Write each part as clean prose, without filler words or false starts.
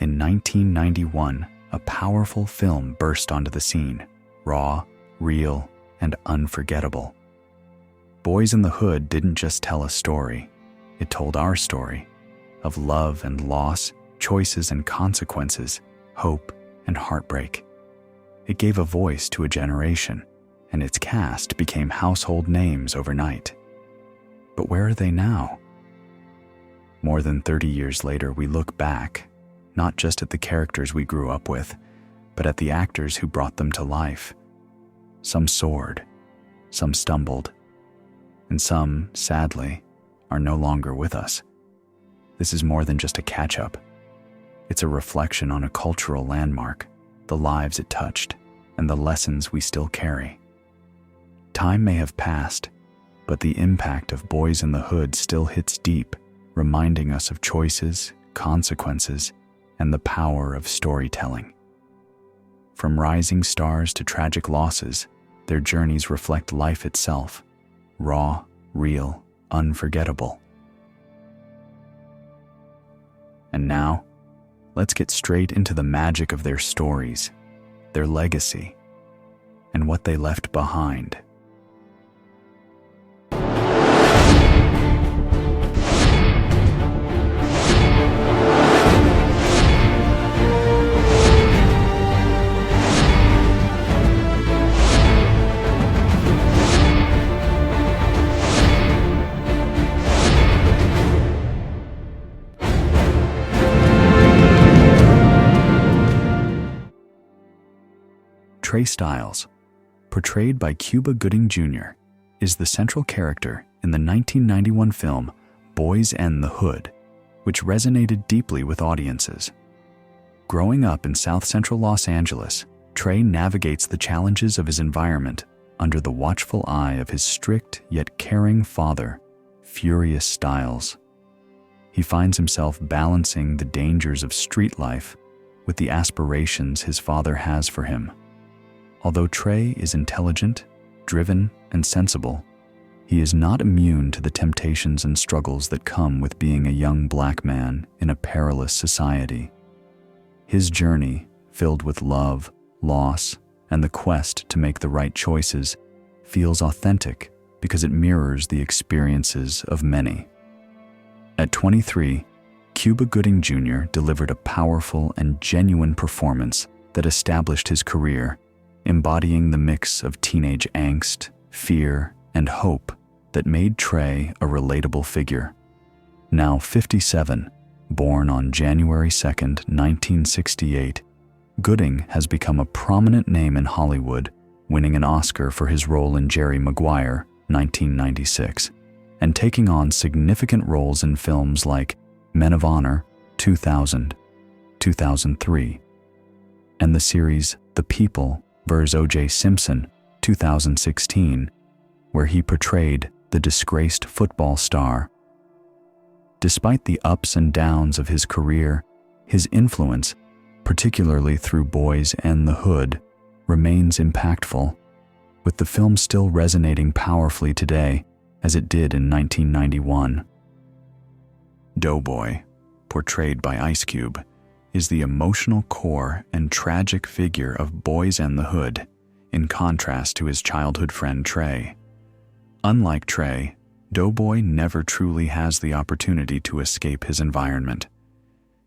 In 1991, a powerful film burst onto the scene, raw, real, and unforgettable. Boyz n the Hood didn't just tell a story, it told our story of love and loss, choices and consequences, hope and heartbreak. It gave a voice to a generation, and its cast became household names overnight. But where are they now? More than 30 years later, we look back, not just at the characters we grew up with, but at the actors who brought them to life. Some soared, some stumbled, and some, sadly, are no longer with us. This is more than just a catch-up. It's a reflection on a cultural landmark, the lives it touched, and the lessons we still carry. Time may have passed, but the impact of Boyz n the Hood still hits deep, reminding us of choices, consequences, and the power of storytelling. From rising stars to tragic losses, their journeys reflect life itself, raw, real, unforgettable. And now, let's get straight into the magic of their stories, their legacy, and what they left behind. Trey Styles, portrayed by Cuba Gooding Jr., is the central character in the 1991 film Boyz n the Hood, which resonated deeply with audiences. Growing up in South Central Los Angeles, Trey navigates the challenges of his environment under the watchful eye of his strict yet caring father, Furious Styles. He finds himself balancing the dangers of street life with the aspirations his father has for him. Although Trey is intelligent, driven, and sensible, he is not immune to the temptations and struggles that come with being a young black man in a perilous society. His journey, filled with love, loss, and the quest to make the right choices, feels authentic because it mirrors the experiences of many. At 23, Cuba Gooding Jr. delivered a powerful and genuine performance that established his career, embodying the mix of teenage angst, fear, and hope that made Trey a relatable figure. Now 57, born on January 2, 1968, Gooding has become a prominent name in Hollywood, winning an Oscar for his role in Jerry Maguire, 1996, and taking on significant roles in films like Men of Honor, 2000, 2003, and the series The People vs. O.J. Simpson, 2016, where he portrayed the disgraced football star. Despite the ups and downs of his career, his influence, particularly through Boyz n the Hood, remains impactful, with the film still resonating powerfully today as it did in 1991. Doughboy, portrayed by Ice Cube, is the emotional core and tragic figure of Boyz n the Hood, in contrast to his childhood friend Trey. Unlike Trey, Doughboy never truly has the opportunity to escape his environment.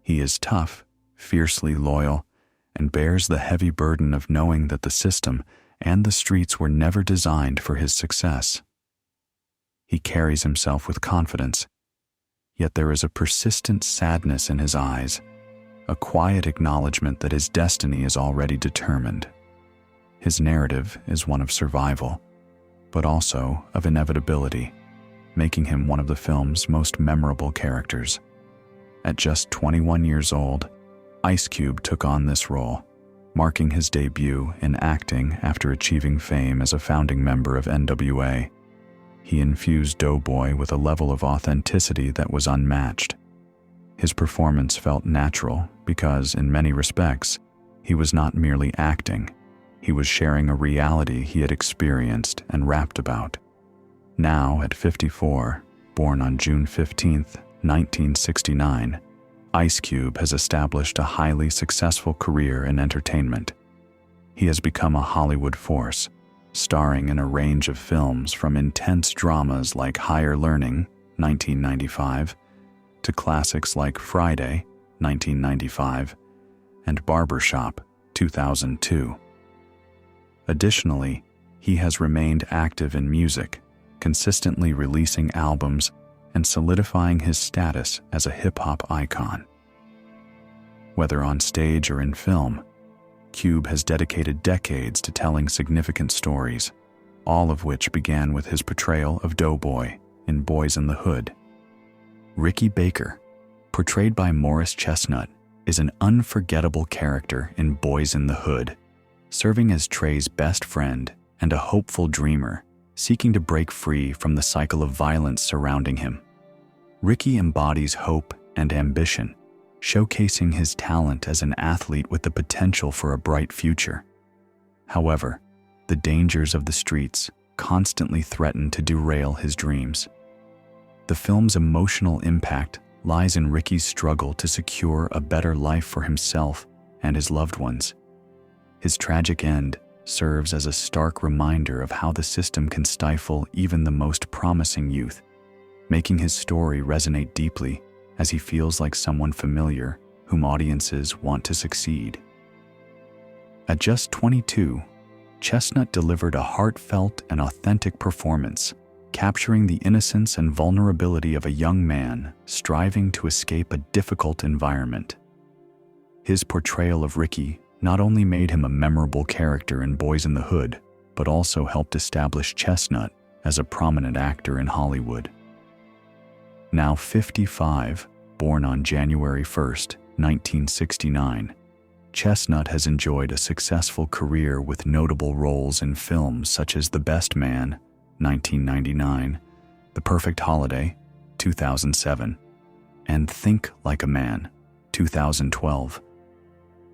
He is tough, fiercely loyal, and bears the heavy burden of knowing that the system and the streets were never designed for his success. He carries himself with confidence, yet there is a persistent sadness in his eyes, a quiet acknowledgement that his destiny is already determined. His narrative is one of survival, but also of inevitability, making him one of the film's most memorable characters. At just 21 years old, Ice Cube took on this role, marking his debut in acting after achieving fame as a founding member of NWA. He infused Doughboy with a level of authenticity that was unmatched. His performance felt natural because, in many respects, he was not merely acting. He was sharing a reality he had experienced and rapped about. Now, at 54, born on June 15, 1969, Ice Cube has established a highly successful career in entertainment. He has become a Hollywood force, starring in a range of films from intense dramas like Higher Learning, 1995, to classics like Friday, 1995, and Barbershop, 2002. Additionally, he has remained active in music, consistently releasing albums and solidifying his status as a hip-hop icon. Whether on stage or in film, Cube has dedicated decades to telling significant stories, all of which began with his portrayal of Doughboy in Boyz n the Hood. Ricky Baker, portrayed by Morris Chestnut, is an unforgettable character in Boyz n the Hood, serving as Trey's best friend and a hopeful dreamer seeking to break free from the cycle of violence surrounding him. Ricky embodies hope and ambition, showcasing his talent as an athlete with the potential for a bright future. However, the dangers of the streets constantly threaten to derail his dreams. The film's emotional impact lies in Ricky's struggle to secure a better life for himself and his loved ones. His tragic end serves as a stark reminder of how the system can stifle even the most promising youth, making his story resonate deeply as he feels like someone familiar whom audiences want to succeed. At just 22, Chestnut delivered a heartfelt and authentic performance, capturing the innocence and vulnerability of a young man striving to escape a difficult environment. His portrayal of Ricky not only made him a memorable character in Boyz n the Hood, but also helped establish Chestnut as a prominent actor in Hollywood. Now 55, born on January 1st, 1969, Chestnut has enjoyed a successful career with notable roles in films such as The Best Man, 1999, The Perfect Holiday, 2007, and Think Like a Man, 2012.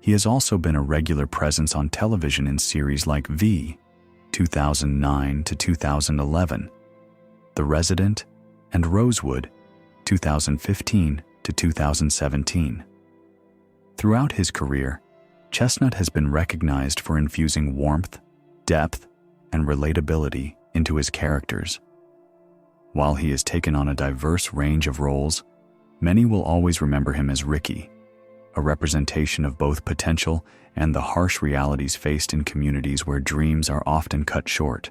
He has also been a regular presence on television in series like V, 2009 to 2011, The Resident, and Rosewood, 2015 to 2017. Throughout his career, Chestnut has been recognized for infusing warmth, depth, and relatability into his characters. While he has taken on a diverse range of roles, many will always remember him as Ricky, a representation of both potential and the harsh realities faced in communities where dreams are often cut short.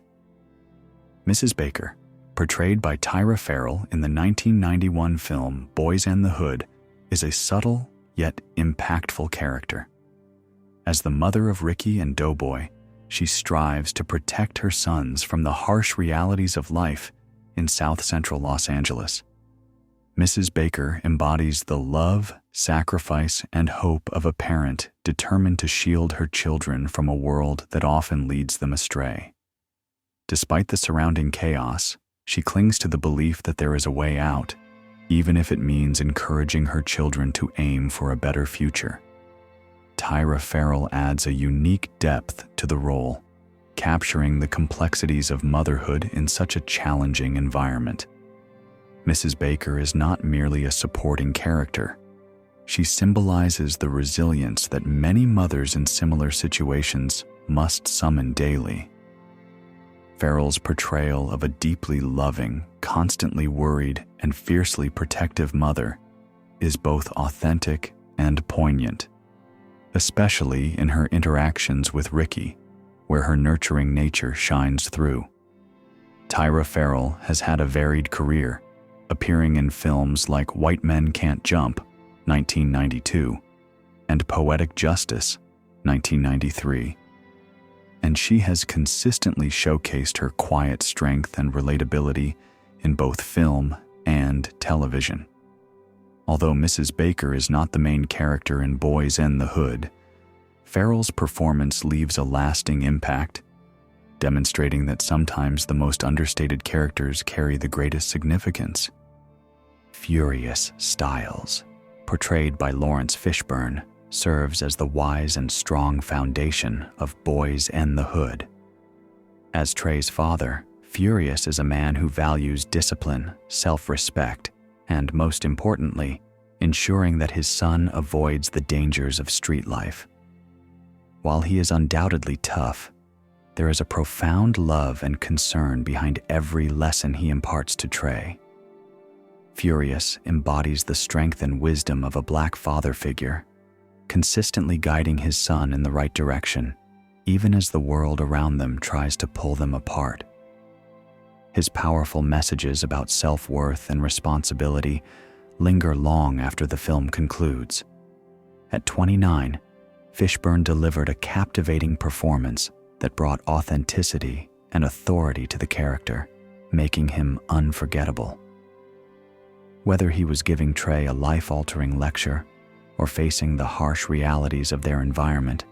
Mrs. Baker, portrayed by Tyra Farrell in the 1991 film Boyz n the Hood, is a subtle yet impactful character. As the mother of Ricky and Doughboy, she strives to protect her sons from the harsh realities of life in South Central Los Angeles. Mrs. Baker embodies the love, sacrifice, and hope of a parent determined to shield her children from a world that often leads them astray. Despite the surrounding chaos, she clings to the belief that there is a way out, even if it means encouraging her children to aim for a better future. Tyra Farrell adds a unique depth to the role, capturing the complexities of motherhood in such a challenging environment. Mrs. Baker is not merely a supporting character. She symbolizes the resilience that many mothers in similar situations must summon daily. Farrell's portrayal of a deeply loving, constantly worried, and fiercely protective mother is both authentic and poignant, especially in her interactions with Ricky, where her nurturing nature shines through. Tyra Farrell has had a varied career, appearing in films like White Men Can't Jump, 1992, and Poetic Justice, 1993. And she has consistently showcased her quiet strength and relatability in both film and television. Although Mrs. Baker is not the main character in Boyz n the Hood, Farrell's performance leaves a lasting impact, demonstrating that sometimes the most understated characters carry the greatest significance. Furious Styles, portrayed by Lawrence Fishburne, serves as the wise and strong foundation of Boyz n the Hood. As Trey's father, Furious is a man who values discipline, self-respect, and most importantly, ensuring that his son avoids the dangers of street life. While he is undoubtedly tough, there is a profound love and concern behind every lesson he imparts to Trey. Furious embodies the strength and wisdom of a black father figure, consistently guiding his son in the right direction, even as the world around them tries to pull them apart. His powerful messages about self-worth and responsibility linger long after the film concludes. At 29, Fishburne delivered a captivating performance that brought authenticity and authority to the character, making him unforgettable. Whether he was giving Trey a life-altering lecture or facing the harsh realities of their environment,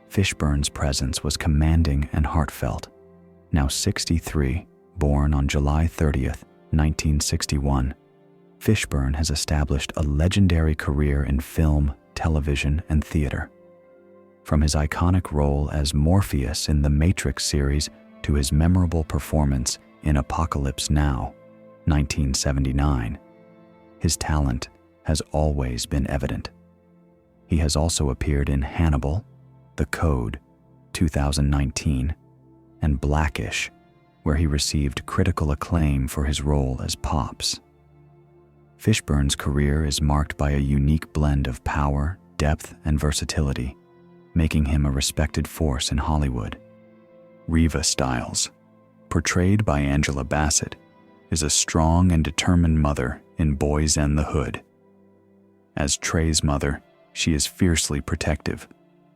Fishburne's presence was commanding and heartfelt. Now 63, born on July 30th, 1961, Fishburne has established a legendary career in film, television, and theater. From his iconic role as Morpheus in the Matrix series to his memorable performance in Apocalypse Now, 1979, his talent has always been evident. He has also appeared in Hannibal, The Code, 2019, and Blackish, where he received critical acclaim for his role as Pops. Fishburne's career is marked by a unique blend of power, depth, and versatility, making him a respected force in Hollywood. Reva Stiles, portrayed by Angela Bassett, is a strong and determined mother in Boyz and the Hood. As Trey's mother, she is fiercely protective,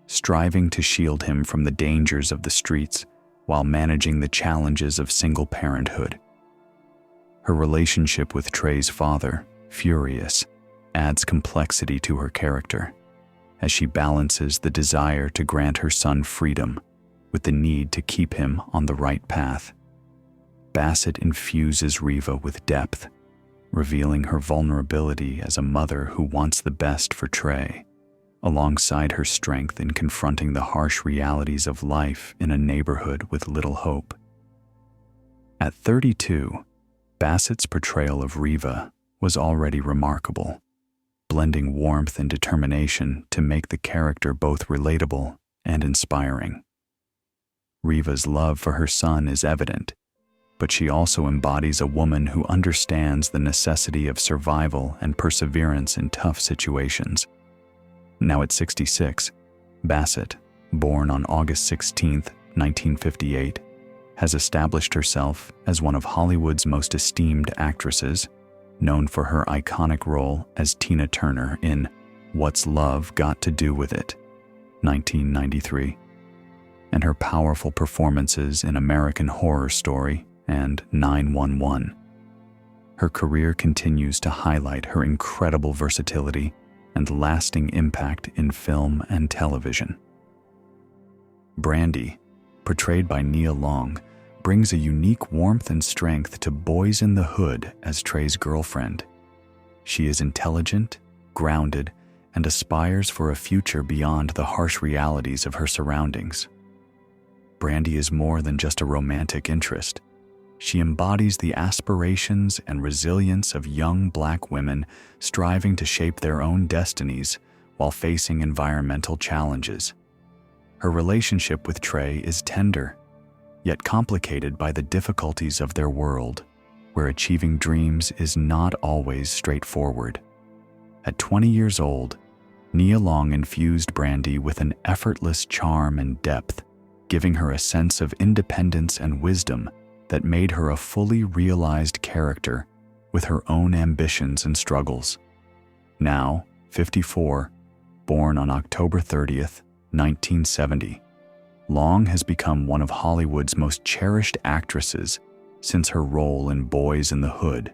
striving to shield him from the dangers of the streets while managing the challenges of single parenthood. Her relationship with Trey's father, Furious, adds complexity to her character, as she balances the desire to grant her son freedom with the need to keep him on the right path. Bassett infuses Reva with depth, revealing her vulnerability as a mother who wants the best for Trey, alongside her strength in confronting the harsh realities of life in a neighborhood with little hope. At 32, Bassett's portrayal of Reva was already remarkable, blending warmth and determination to make the character both relatable and inspiring. Reva's love for her son is evident, but she also embodies a woman who understands the necessity of survival and perseverance in tough situations. Now at 66, Bassett, born on August 16, 1958, has established herself as one of Hollywood's most esteemed actresses, known for her iconic role as Tina Turner in What's Love Got to Do with It, 1993, and her powerful performances in American Horror Story and 911. Her career continues to highlight her incredible versatility and lasting impact in film and television. Brandy, portrayed by Nia Long, brings a unique warmth and strength to Boyz in the Hood as Trey's girlfriend. She is intelligent, grounded, and aspires for a future beyond the harsh realities of her surroundings. Brandy is more than just a romantic interest. She embodies the aspirations and resilience of young Black women striving to shape their own destinies while facing environmental challenges. Her relationship with Trey is tender, yet complicated by the difficulties of their world, where achieving dreams is not always straightforward. At 20 years old, Nia Long infused Brandy with an effortless charm and depth, giving her a sense of independence and wisdom that made her a fully realized character with her own ambitions and struggles. Now, 54, born on October 30th, 1970, Long has become one of Hollywood's most cherished actresses since her role in Boyz in the Hood.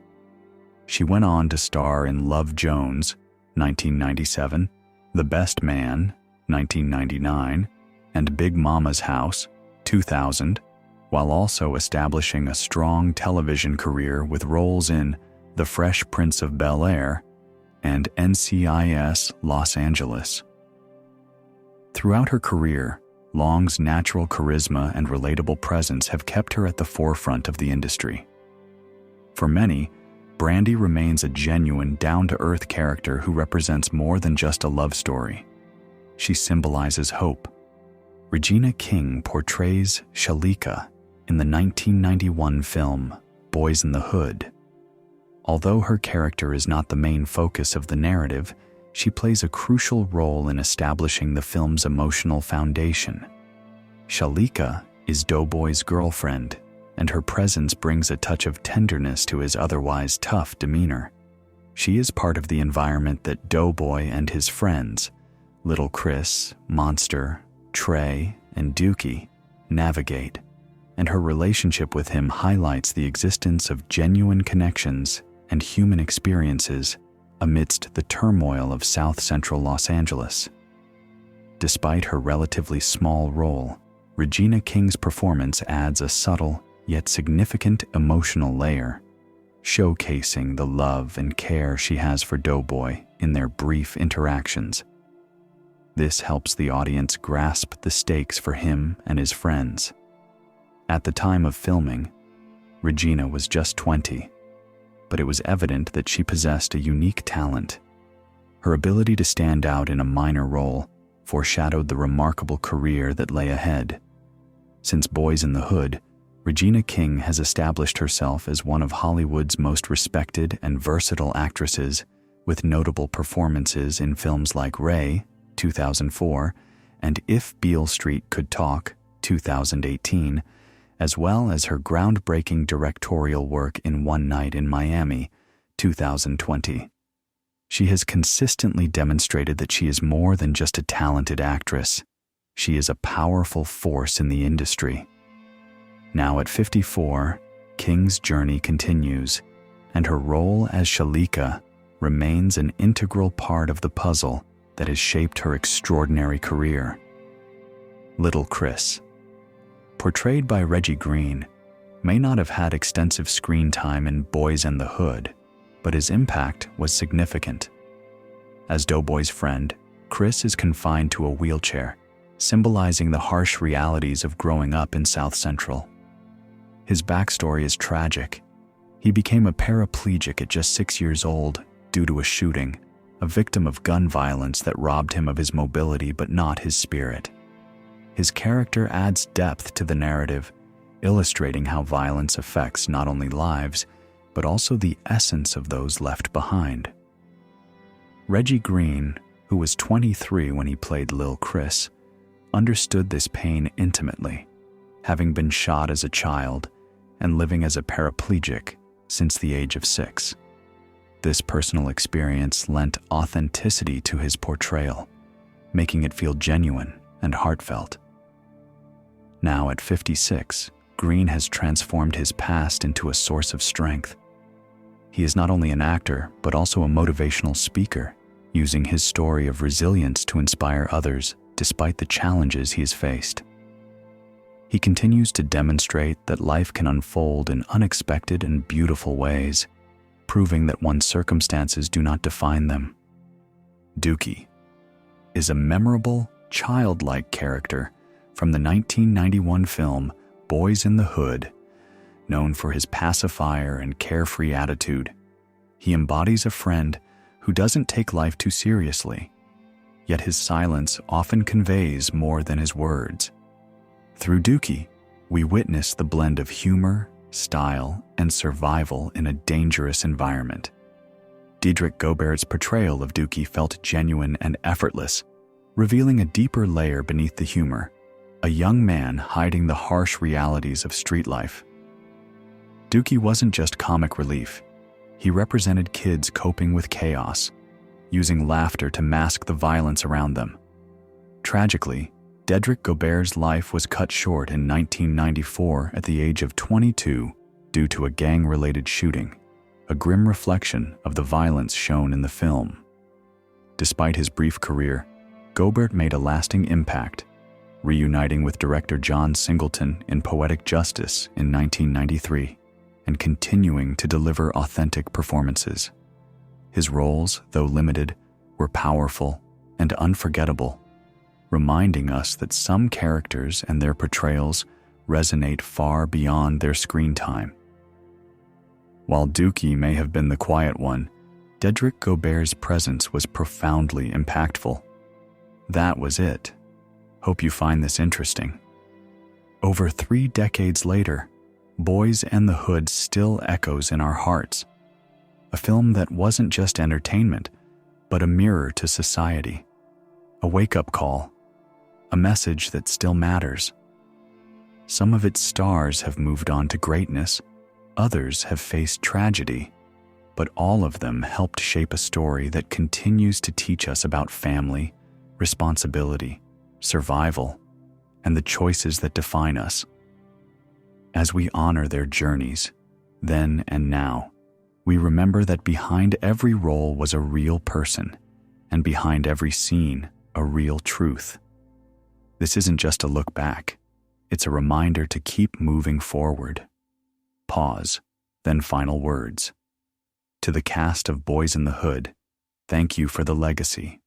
She went on to star in Love Jones, 1997, The Best Man, 1999, and Big Mama's House, 2000, while also establishing a strong television career with roles in The Fresh Prince of Bel-Air and NCIS Los Angeles. Throughout her career, Long's natural charisma and relatable presence have kept her at the forefront of the industry. For many, Brandy remains a genuine, down-to-earth character who represents more than just a love story. She symbolizes hope. Regina King portrays Shalika in the 1991 film Boyz in the Hood. Although her character is not the main focus of the narrative, she plays a crucial role in establishing the film's emotional foundation. Shalika is Doughboy's girlfriend, and her presence brings a touch of tenderness to his otherwise tough demeanor. She is part of the environment that Doughboy and his friends, Little Chris, Monster, Trey, and Dookie, navigate, and her relationship with him highlights the existence of genuine connections and human experiences amidst the turmoil of South Central Los Angeles. Despite her relatively small role, Regina King's performance adds a subtle yet significant emotional layer, showcasing the love and care she has for Doughboy in their brief interactions. This helps the audience grasp the stakes for him and his friends. At the time of filming, Regina was just 20, but it was evident that she possessed a unique talent. Her ability to stand out in a minor role foreshadowed the remarkable career that lay ahead. Since Boyz in the Hood, Regina King has established herself as one of Hollywood's most respected and versatile actresses, with notable performances in films like Ray, 2004, and If Beale Street Could Talk, 2018, as well as her groundbreaking directorial work in One Night in Miami, 2020. She has consistently demonstrated that she is more than just a talented actress. She is a powerful force in the industry. Now at 54, King's journey continues, and her role as Shalika remains an integral part of the puzzle that has shaped her extraordinary career. Little Chris, portrayed by Reggie Green, may not have had extensive screen time in Boyz and the Hood, but his impact was significant. As Doughboy's friend, Chris is confined to a wheelchair, symbolizing the harsh realities of growing up in South Central. His backstory is tragic. He became a paraplegic at just 6 years old due to a shooting, a victim of gun violence that robbed him of his mobility but not his spirit. His character adds depth to the narrative, illustrating how violence affects not only lives, but also the essence of those left behind. Reggie Green, who was 23 when he played Lil Chris, understood this pain intimately, having been shot as a child and living as a paraplegic since the age of 6. This personal experience lent authenticity to his portrayal, making it feel genuine and heartfelt. Now at 56, Green has transformed his past into a source of strength. He is not only an actor, but also a motivational speaker, using his story of resilience to inspire others despite the challenges he has faced. He continues to demonstrate that life can unfold in unexpected and beautiful ways, proving that one's circumstances do not define them. Dookie is a memorable, childlike character from the 1991 film Boyz in the Hood. Known for his pacifier and carefree attitude, he embodies a friend who doesn't take life too seriously, yet his silence often conveys more than his words. Through Dookie, we witness the blend of humor, style, and survival in a dangerous environment. Diedrich Gobert's portrayal of Dookie felt genuine and effortless, revealing a deeper layer beneath the humor, a young man hiding the harsh realities of street life. Dookie wasn't just comic relief. He represented kids coping with chaos, using laughter to mask the violence around them. Tragically, Diedrich Gobert's life was cut short in 1994 at the age of 22 due to a gang-related shooting, a grim reflection of the violence shown in the film. Despite his brief career, Gobert made a lasting impact, reuniting with director John Singleton in Poetic Justice in 1993 and continuing to deliver authentic performances. His roles, though limited, were powerful and unforgettable, reminding us that some characters and their portrayals resonate far beyond their screen time. While Dookie may have been the quiet one, Dedrick Gobert's presence was profoundly impactful. That was it. Hope you find this interesting. Over 3 decades later, Boyz and the Hood still echoes in our hearts. A film that wasn't just entertainment, but a mirror to society. A wake-up call. A message that still matters. Some of its stars have moved on to greatness, others have faced tragedy, but all of them helped shape a story that continues to teach us about family, responsibility, survival, and the choices that define us. As we honor their journeys, then and now, we remember that behind every role was a real person, and behind every scene, a real truth. This isn't just a look back, it's a reminder to keep moving forward. Pause, then final words. To the cast of Boyz n the Hood, thank you for the legacy.